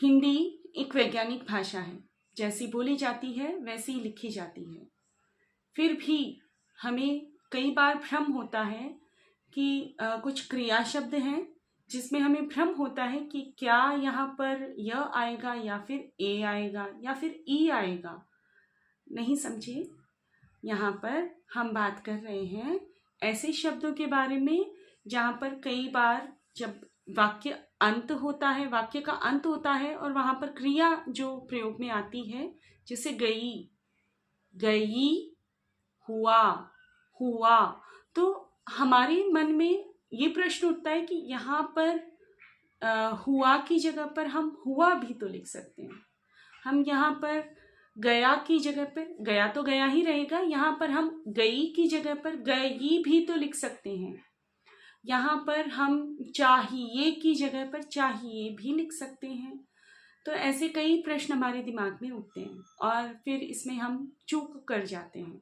हिंदी एक वैज्ञानिक भाषा है। जैसी बोली जाती है वैसी ही लिखी जाती है। फिर भी हमें कई बार भ्रम होता है कि कुछ क्रिया शब्द हैं जिसमें हमें भ्रम होता है कि क्या यहाँ पर य आएगा या फिर ए आएगा या फिर ई आएगा। नहीं समझे, यहाँ पर हम बात कर रहे हैं ऐसे शब्दों के बारे में जहाँ पर कई बार जब वाक्य अंत होता है, वाक्य का अंत होता है और वहाँ पर क्रिया जो प्रयोग में आती है, जैसे गई, गई, हुआ, हुआ, तो हमारे मन में ये प्रश्न उठता है कि यहाँ पर हुआ की जगह पर हम हुआ भी तो लिख सकते हैं। हम यहाँ पर गया की जगह पर, गया तो गया ही रहेगा, यहाँ पर हम गई की जगह पर गई भी तो लिख सकते हैं। यहाँ पर हम चाहिए की जगह पर चाहिए भी लिख सकते हैं। तो ऐसे कई प्रश्न हमारे दिमाग में उठते हैं और फिर इसमें हम चूक कर जाते हैं।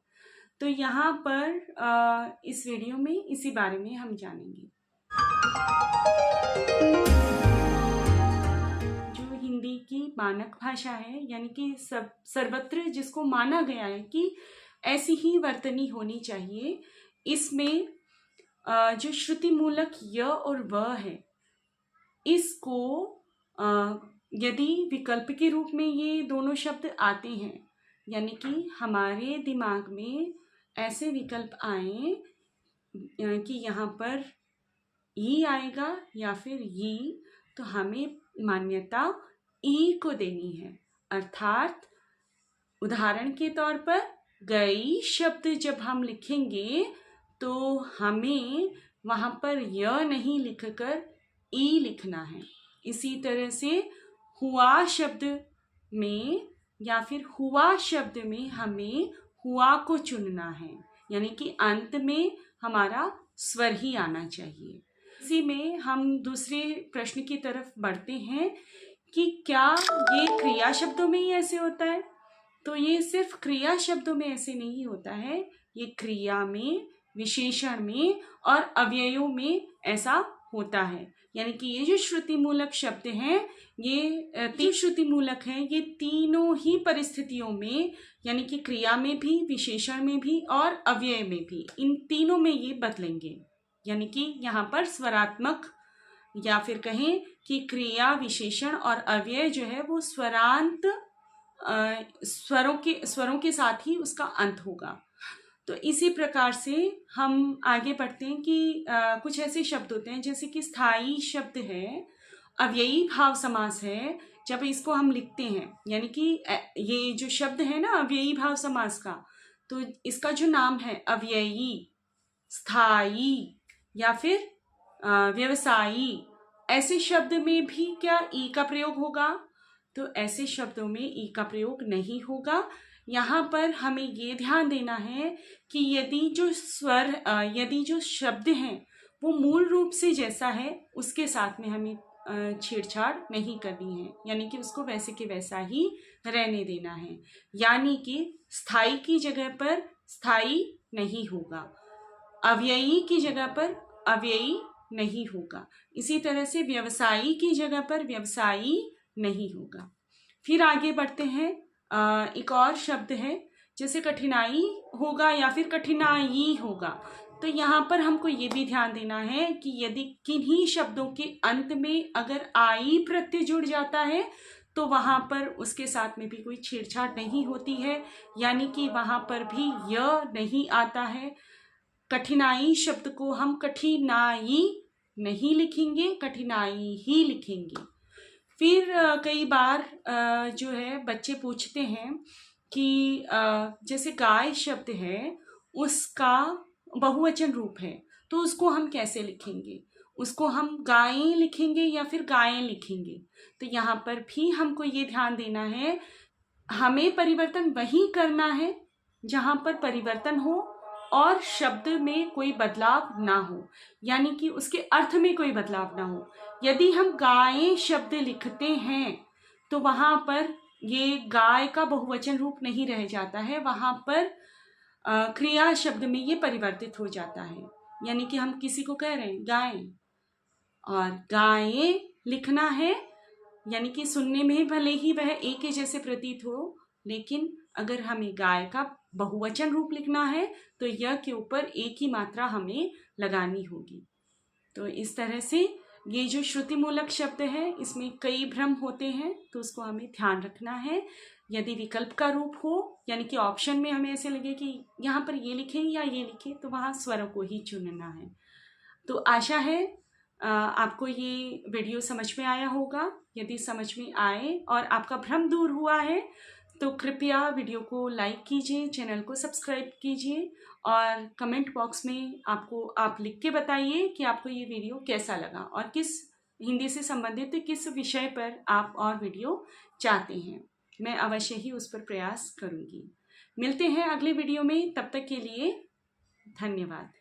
तो यहाँ पर इस वीडियो में इसी बारे में हम जानेंगे। जो हिंदी की मानक भाषा है, यानी कि सर्वत्र जिसको माना गया है कि ऐसी ही वर्तनी होनी चाहिए, इसमें जो श्रुति मूलक य और व है, इसको यदि विकल्प के रूप में ये दोनों शब्द आते हैं, यानी कि हमारे दिमाग में ऐसे विकल्प आए कि यहाँ पर ई आएगा या फिर ई, तो हमें मान्यता ई को देनी है। अर्थात उदाहरण के तौर पर गई शब्द जब हम लिखेंगे तो हमें वहाँ पर य नहीं लिखकर ई लिखना है। इसी तरह से हुआ शब्द में या फिर हुआ शब्द में हमें हुआ को चुनना है, यानी कि अंत में हमारा स्वर ही आना चाहिए। इसी में हम दूसरे प्रश्न की तरफ बढ़ते हैं कि क्या ये क्रिया शब्दों में ही ऐसे होता है? तो ये सिर्फ क्रिया शब्दों में ऐसे नहीं होता है, ये क्रिया में, विशेषण में और अव्ययों में ऐसा होता है। यानी कि ये जो श्रुति मूलक शब्द हैं, ये तीन श्रुति मूलक हैं, ये तीनों ही परिस्थितियों में, यानी कि क्रिया में भी, विशेषण में भी और अव्यय में भी, इन तीनों में ये बदलेंगे। यानी कि यहाँ पर स्वरात्मक या फिर कहें कि क्रिया, विशेषण और अव्यय जो है वो स्वरांत स्वरों के साथ ही उसका अंत होगा। तो इसी प्रकार से हम आगे बढ़ते हैं कि कुछ ऐसे शब्द होते हैं जैसे कि स्थायी शब्द है, अव्ययी भाव समास है। जब इसको हम लिखते हैं, यानी कि ये जो शब्द है ना अव्ययी भाव समास का, तो इसका जो नाम है अव्ययी, स्थायी या फिर व्यवसायी, ऐसे शब्द में भी क्या ई का प्रयोग होगा? तो ऐसे शब्दों में ई का प्रयोग नहीं होगा। यहाँ पर हमें ये ध्यान देना है कि यदि जो शब्द हैं वो मूल रूप से जैसा है उसके साथ में हमें छेड़छाड़ नहीं करनी है, यानी कि उसको वैसे के वैसा ही रहने देना है। यानी कि स्थायी की जगह पर स्थायी नहीं होगा, अव्ययी की जगह पर अव्ययी नहीं होगा, इसी तरह से व्यवसायी की जगह पर व्यवसायी नहीं होगा। फिर आगे बढ़ते हैं, एक और शब्द है जैसे कठिनाई होगा या फिर कठिनाई होगा। तो यहाँ पर हमको ये भी ध्यान देना है कि यदि किन्हीं शब्दों के अंत में अगर आई प्रत्यय जुड़ जाता है तो वहाँ पर उसके साथ में भी कोई छेड़छाड़ नहीं होती है, यानी कि वहाँ पर भी य नहीं आता है। कठिनाई शब्द को हम कठिनाई नहीं लिखेंगे, कठिनाई ही लिखेंगे। फिर कई बार जो है बच्चे पूछते हैं कि जैसे गाय शब्द है उसका बहुवचन रूप है, तो उसको हम कैसे लिखेंगे? उसको हम गायें लिखेंगे या फिर गायें लिखेंगे? तो यहाँ पर भी हमको ये ध्यान देना है, हमें परिवर्तन वही करना है जहाँ पर परिवर्तन हो और शब्द में कोई बदलाव ना हो, यानी कि उसके अर्थ में कोई बदलाव ना हो। यदि हम गायें शब्द लिखते हैं तो वहाँ पर ये गाय का बहुवचन रूप नहीं रह जाता है, वहाँ पर क्रिया शब्द में ये परिवर्तित हो जाता है। यानी कि हम किसी को कह रहे हैं गायें, और गायें लिखना है यानी कि सुनने में भले ही वह एक के जैसे प्रतीत हो, लेकिन अगर हमें गाय का बहुवचन रूप लिखना है तो य के ऊपर एक ही मात्रा हमें लगानी होगी। तो इस तरह से ये जो श्रुति मूलक शब्द है इसमें कई भ्रम होते हैं, तो उसको हमें ध्यान रखना है। यदि विकल्प का रूप हो, यानी कि ऑप्शन में हमें ऐसे लगे कि यहाँ पर ये लिखें या ये लिखें, तो वहाँ स्वरों को ही चुनना है। तो आशा है आपको ये वीडियो समझ में आया होगा। यदि समझ में आए और आपका भ्रम दूर हुआ है तो कृपया वीडियो को लाइक कीजिए, चैनल को सब्सक्राइब कीजिए और कमेंट बॉक्स में आप लिख के बताइए कि आपको ये वीडियो कैसा लगा और किस हिंदी से संबंधित किस विषय पर आप और वीडियो चाहते हैं। मैं अवश्य ही उस पर प्रयास करूँगी। मिलते हैं अगले वीडियो में, तब तक के लिए धन्यवाद।